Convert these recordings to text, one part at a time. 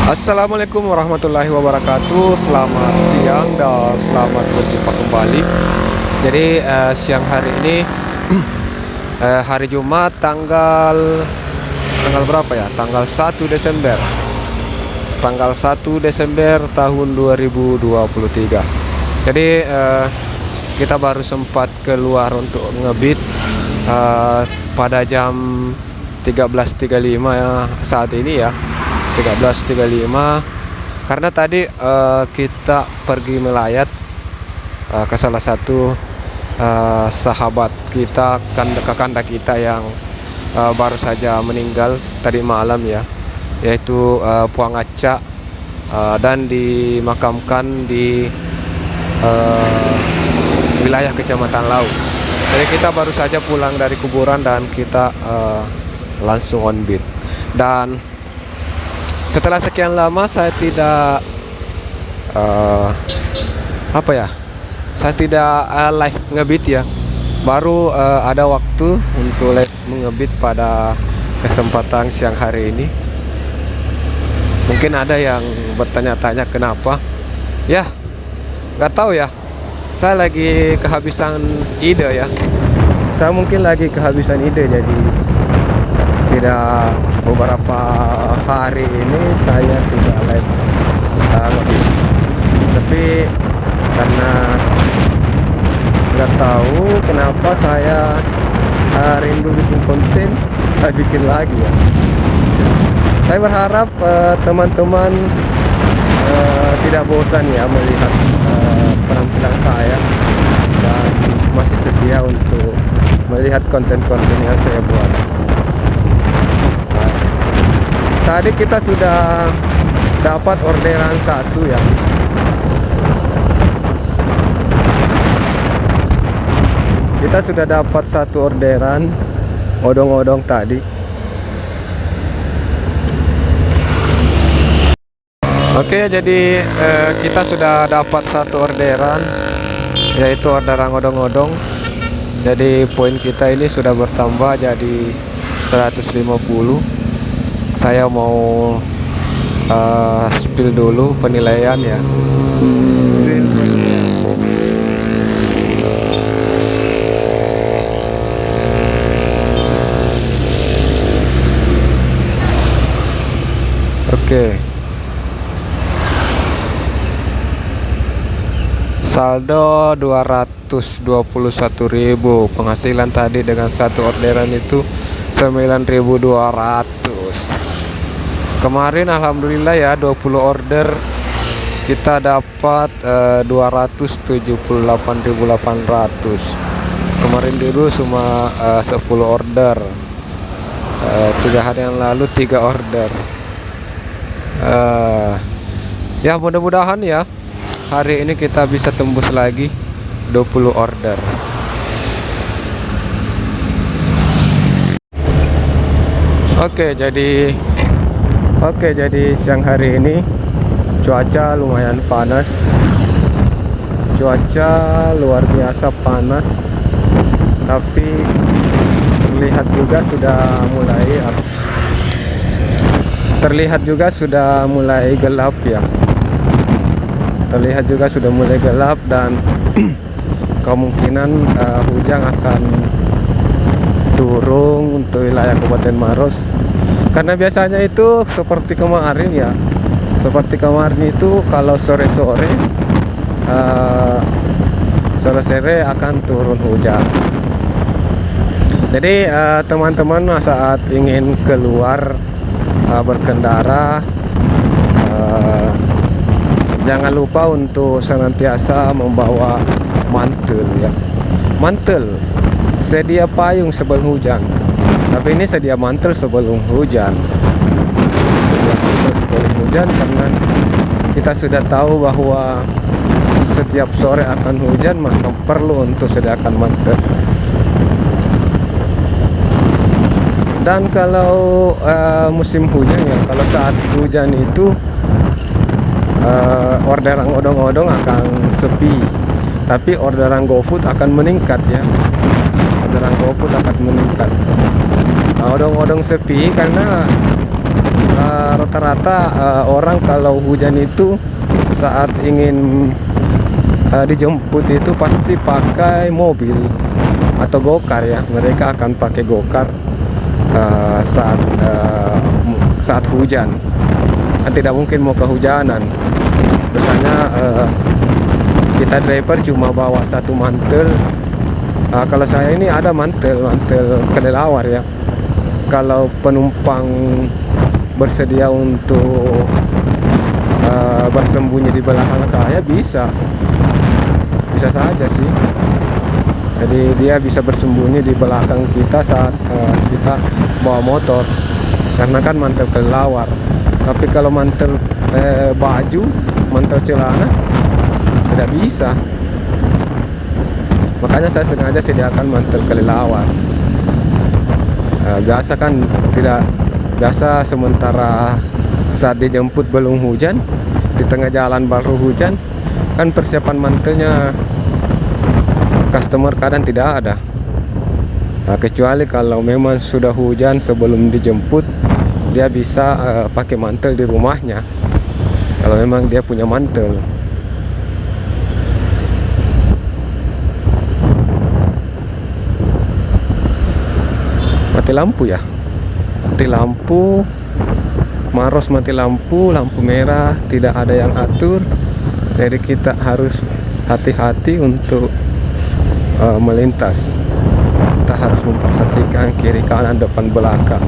Assalamualaikum warahmatullahi wabarakatuh. Selamat siang dan selamat berjumpa kembali. Jadi siang hari ini hari Jumat tanggal berapa ya? Tanggal 1 Desember. Tanggal 1 Desember tahun 2023. Jadi kita baru sempat keluar untuk ngebit pada jam 13.35 ya, saat ini ya. 13.35 karena tadi kita pergi melayat ke salah satu sahabat kita, kakanda kita yang baru saja meninggal tadi malam ya, yaitu Puang Aca, dan dimakamkan di wilayah Kecamatan Lau. Jadi kita baru saja pulang dari kuburan dan kita langsung on beat. Dan setelah sekian lama saya tidak saya tidak live ngebit ya. Baru ada waktu untuk live ngebit pada kesempatan siang hari ini. Mungkin ada yang bertanya-tanya kenapa? Ya, nggak tahu ya. Saya lagi kehabisan ide ya. Saya mungkin lagi kehabisan ide, jadi tidak, beberapa hari ini saya tidak live ngebit. Tapi karena nggak tahu kenapa saya rindu bikin konten, saya bikin lagi ya. Saya berharap teman-teman tidak bosan ya melihat penampilan saya dan masih setia untuk melihat konten-konten yang saya buat. Tadi kita sudah dapat orderan satu ya. Kita sudah dapat satu orderan odong-odong tadi. Oke, jadi kita sudah dapat satu orderan, yaitu orderan odong-odong. Jadi poin kita ini sudah bertambah jadi 150. Saya mau spill dulu penilaian ya. Oke. Saldo 221.000. Penghasilan tadi dengan satu orderan itu 9.200. Kemarin alhamdulillah ya, 20 order kita dapat 278.800. Kemarin dulu cuma 10 order. 3 hari yang lalu 3 order. Ya mudah-mudahan ya hari ini kita bisa tembus lagi 20 order. Oke, jadi siang hari ini cuaca lumayan panas. Cuaca luar biasa panas. Tapi terlihat juga sudah mulai gelap ya. Terlihat juga sudah mulai gelap dan kemungkinan hujan akan turun untuk wilayah Kabupaten Maros. Karena biasanya itu seperti kemarin ya. Seperti kemarin itu kalau sore-sore akan turun hujan. Jadi teman-teman saat ingin keluar berkendara, jangan lupa untuk senantiasa membawa mantel ya. Mantel, sedia payung sebelum hujan. Tapi ini sedia mantel sebelum hujan. Karena kita sudah tahu bahwa setiap sore akan hujan, maka perlu untuk sediakan mantel. Dan kalau musim hujan ya, kalau saat hujan itu orderan odong-odong akan sepi, tapi orderan GoFood akan meningkat ya. Orderan GoFood akan meningkat. Odong-odong sepi karena Rata-rata orang kalau hujan itu saat ingin dijemput itu pasti pakai mobil atau gokar ya. Mereka akan pakai gokar saat hujan. Kan tidak mungkin mau kehujanan. Biasanya kita driver cuma bawa satu mantel. Kalau saya ini ada mantel kelelawar ya. Kalau penumpang bersedia untuk bersembunyi di belakang saya, bisa saja sih. Jadi dia bisa bersembunyi di belakang kita saat kita bawa motor, karena kan mantel kelelawar. Tapi kalau mantel baju, mantel celana tidak bisa. Makanya saya sengaja sediakan mantel kelelawar. Biasa kan tidak biasa, sementara saat dijemput belum hujan, di tengah jalan baru hujan, kan persiapan mantelnya customer kadang tidak ada. Kecuali kalau memang sudah hujan sebelum dijemput, dia bisa pakai mantel di rumahnya kalau memang dia punya mantel. Mati lampu ya, mati lampu, Maros mati lampu, lampu merah tidak ada yang atur. Jadi kita harus hati-hati untuk melintas. Kita harus memperhatikan kiri kanan depan belakang.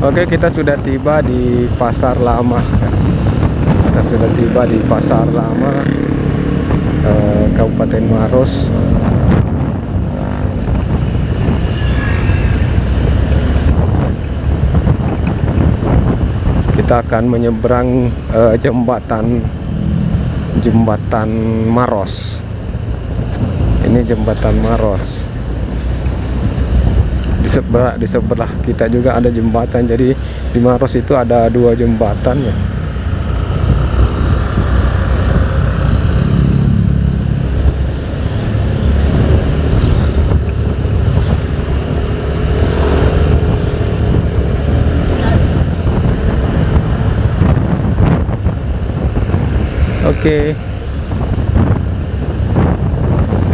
Oke, kita sudah tiba di Pasar Lama. Kita sudah tiba di Pasar Lama, Kabupaten Maros. Kita akan menyeberang jembatan Maros. Ini jembatan Maros. Di sebelah kita juga ada jembatan. Jadi di Maros itu ada 2 jembatan ya. Oke,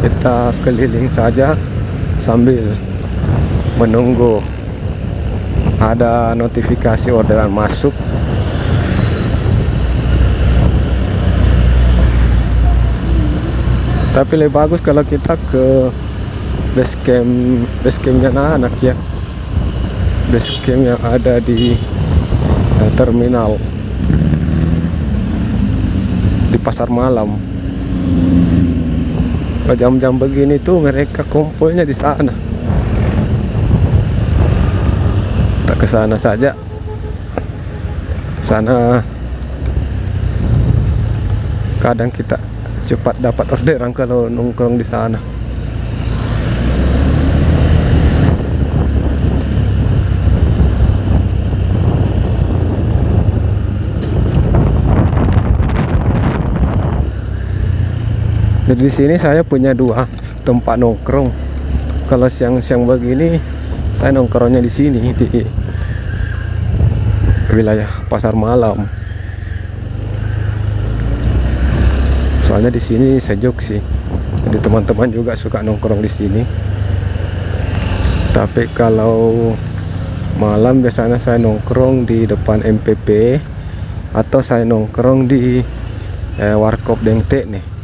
kita keliling saja sambil menunggu ada notifikasi orderan masuk. Tapi lebih bagus kalau kita ke base campnya anak ya, base camp yang ada di terminal di pasar malam. Jam-jam begini tuh mereka kumpulnya di sana. Kita ke sana saja. Sana kadang kita cepat dapat orderan kalau nongkrong di sana. Jadi di sini saya punya 2 tempat nongkrong. Kalau siang-siang begini, saya nongkrongnya di sini di wilayah pasar malam. Soalnya di sini sejuk sih. Jadi teman-teman juga suka nongkrong di sini. Tapi kalau malam biasanya saya nongkrong di depan MPP atau saya nongkrong di Warkop Dengtek nih.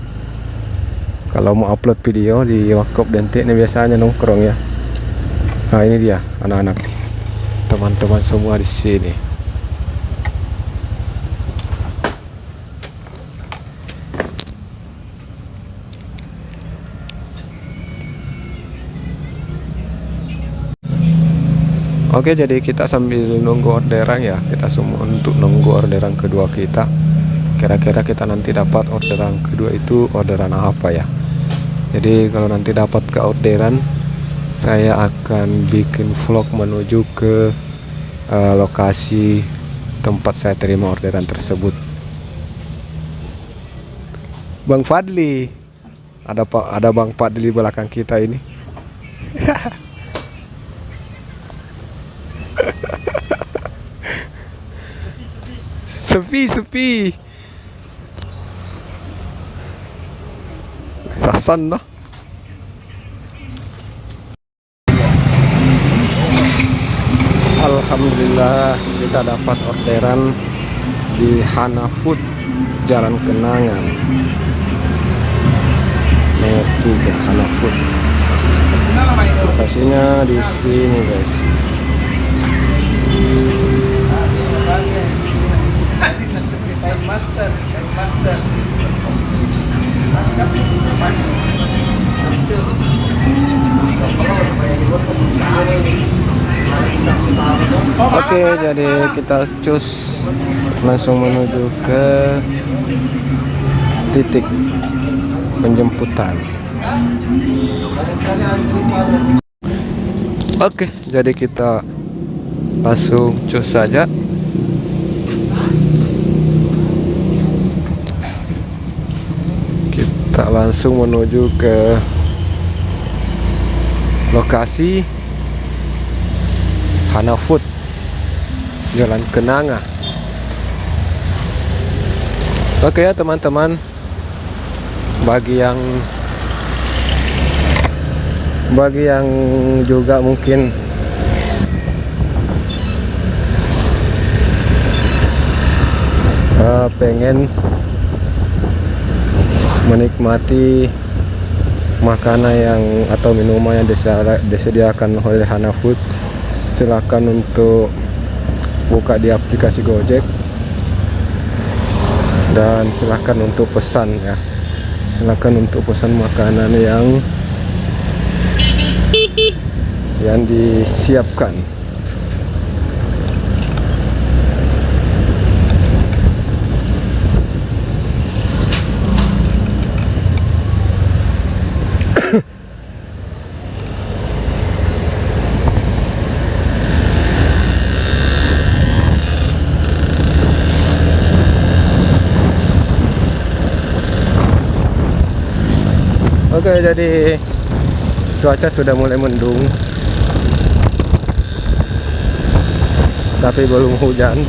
Kalau mau upload video di Warkop Dengtek nih biasanya nongkrong ya. Nah ini dia anak-anak, teman-teman semua di sini. Oke, jadi kita sambil nunggu orderan ya, kita semua untuk nunggu orderan kedua kita. Kira-kira kita nanti dapat orderan kedua itu orderan apa ya. Jadi kalau nanti dapat ke orderan, saya akan bikin vlog menuju ke lokasi tempat saya terima orderan tersebut. Bang Fadli. Ada Bang Fadli belakang kita ini. Sepi. Sasan lah. Alhamdulillah kita dapat orderan di Hana Food Jalan Kenangan nomor 3 Hana Food. Lokasinya di sini guys. Oke, jadi kita cus langsung menuju ke titik penjemputan. Oke, jadi kita langsung cus saja. Kita langsung menuju ke lokasi Hana Food Jalan Kenanga. Oke ya teman-teman, bagi yang juga mungkin pengen menikmati makanan yang atau minuman yang disediakan oleh Hana Food, silakan untuk buka di aplikasi Gojek dan silakan untuk pesan ya. Silakan untuk pesan makanan yang disiapkan. Oke, jadi cuaca sudah mulai mendung, tapi belum hujan.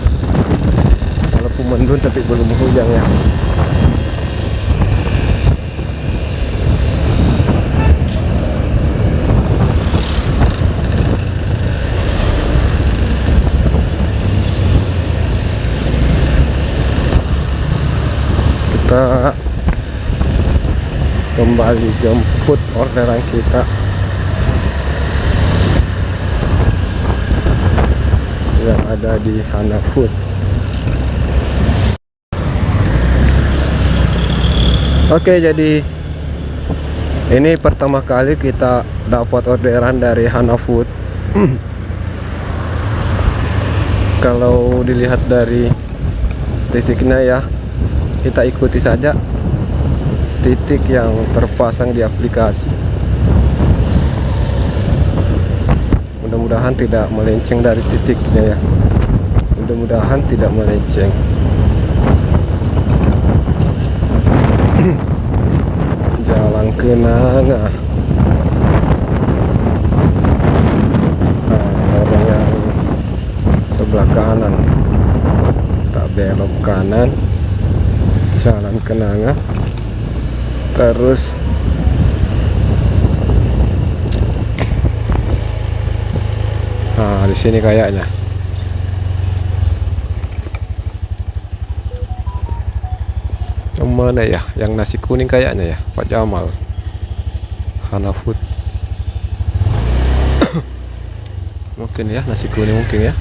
Walaupun mendung tapi belum hujan ya. Kita kembali jemput orderan kita yang ada di Hana Food. Oke, jadi ini pertama kali kita dapat orderan dari Hana Food. Kalau dilihat dari titiknya ya, kita ikuti saja titik yang terpasang di aplikasi. Mudah-mudahan tidak melenceng dari titiknya ya. Mudah-mudahan tidak melenceng. Jalan Kenanga. Lorong yang sebelah kanan. Tak belok kanan. Jalan Kenanga. Terus di sini kayaknya. Yang mana ya? Yang nasi kuning kayaknya ya, Pak Jamal. Hana Food. Mungkin ya, nasi kuning mungkin ya.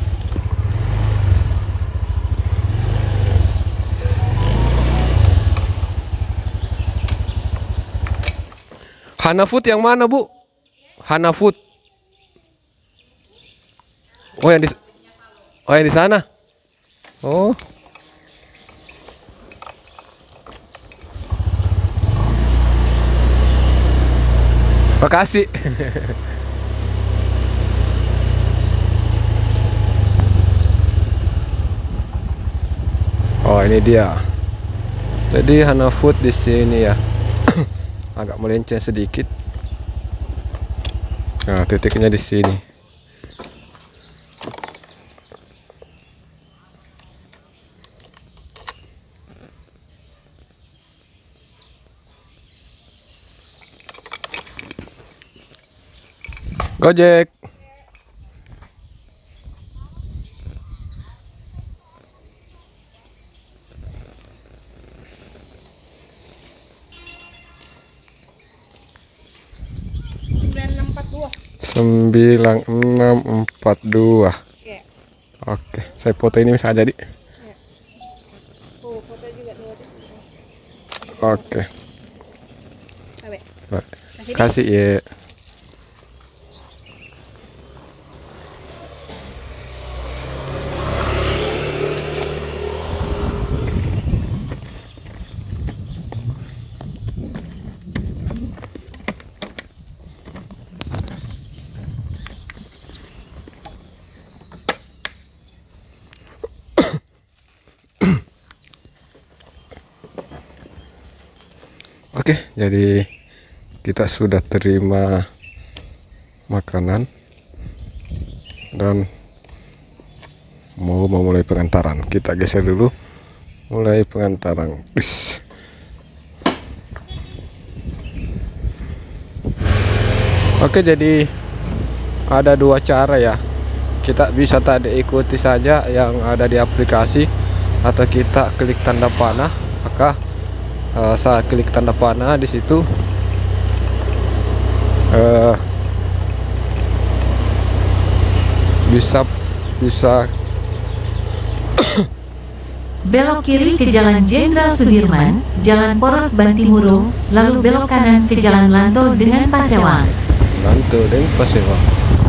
Hana Food yang mana, Bu? Hana Food. Oh, yang di sana. Oh. Makasih. Oh, ini dia. Jadi Hana Food di sini ya. Agak melenceng sedikit. Nah, titiknya di sini. Gojek. Sembilan enam empat dua. Oke, saya foto ini bisa jadi. Oke. Kasih ya. Oke, jadi kita sudah terima makanan dan mau memulai pengantaran. Kita geser dulu, mulai pengantaran. Oke, jadi ada dua cara ya. Kita bisa tadi ikuti saja yang ada di aplikasi, atau kita klik tanda panah. Maka saat klik tanda panah di situ bisa belok kiri ke Jalan Jenderal Sudirman, Jalan Poros Bantimurung, lalu belok kanan ke Jalan Lanto dengan Pasewang.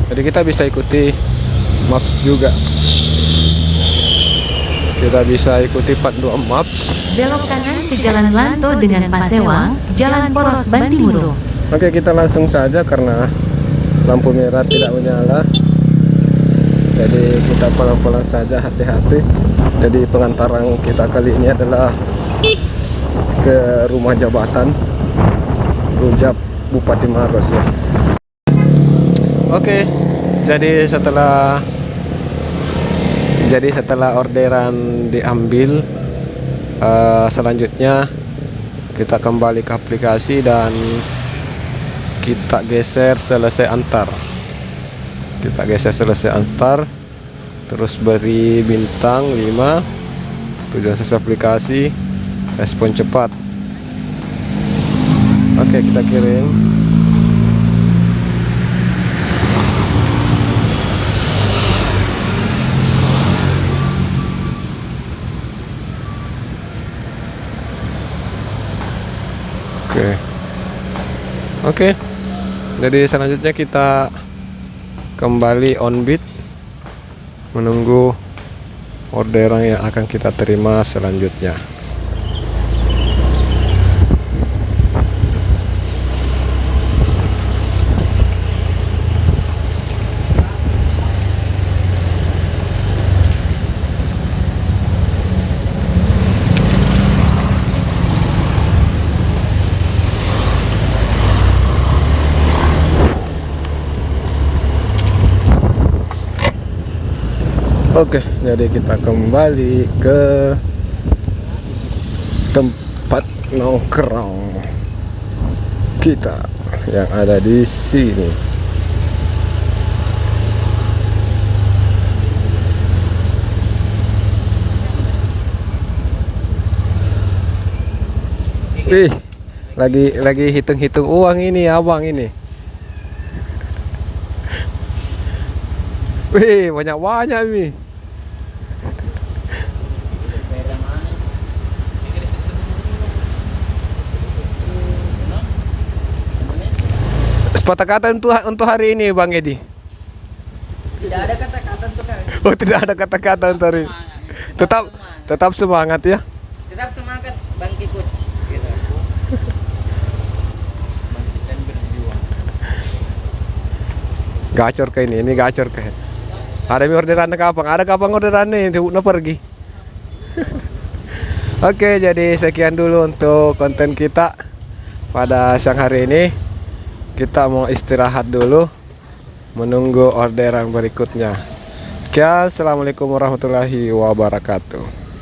Jadi kita bisa ikuti maps juga. Kita bisa ikuti panduan maps. Belok kanan ke Jalan Lanto dengan Pasewang, Jalan Poros Bantimurung. Oke, kita langsung saja karena lampu merah tidak menyala. Jadi kita pelan-pelan saja, hati-hati. Jadi pengantaran kita kali ini adalah ke rumah jabatan Rujak Bupati Maros ya. Oke, jadi setelah orderan diambil, selanjutnya kita kembali ke aplikasi dan kita geser selesai antar. Terus beri bintang 5, tujuan sesuai aplikasi, respon cepat. Oke, kita kirim. Oke. Jadi selanjutnya kita kembali on beat menunggu orderan yang akan kita terima selanjutnya. Oke, jadi kita kembali ke tempat nongkrong kita yang ada di sini. Lagi hitung-hitung uang ini abang ini. Banyak-banyak nih. Sepatah kata untuk hari ini Bang Edi. Tidak ada kata-kata untuk hari ini. Oh, tidak ada kata-kata untuk hari ini. Tetap semangat ya. Tetap semangat bangkit coach. Gitu. Bangkit dan berjuang. Gacor ke ini gacor ke. Ada orderan kapan? Ada kapan orderan nih? Tidak pergi. Oke, jadi sekian dulu untuk konten kita pada siang hari ini. Kita mau istirahat dulu menunggu orderan berikutnya. Sekian, assalamualaikum warahmatullahi wabarakatuh.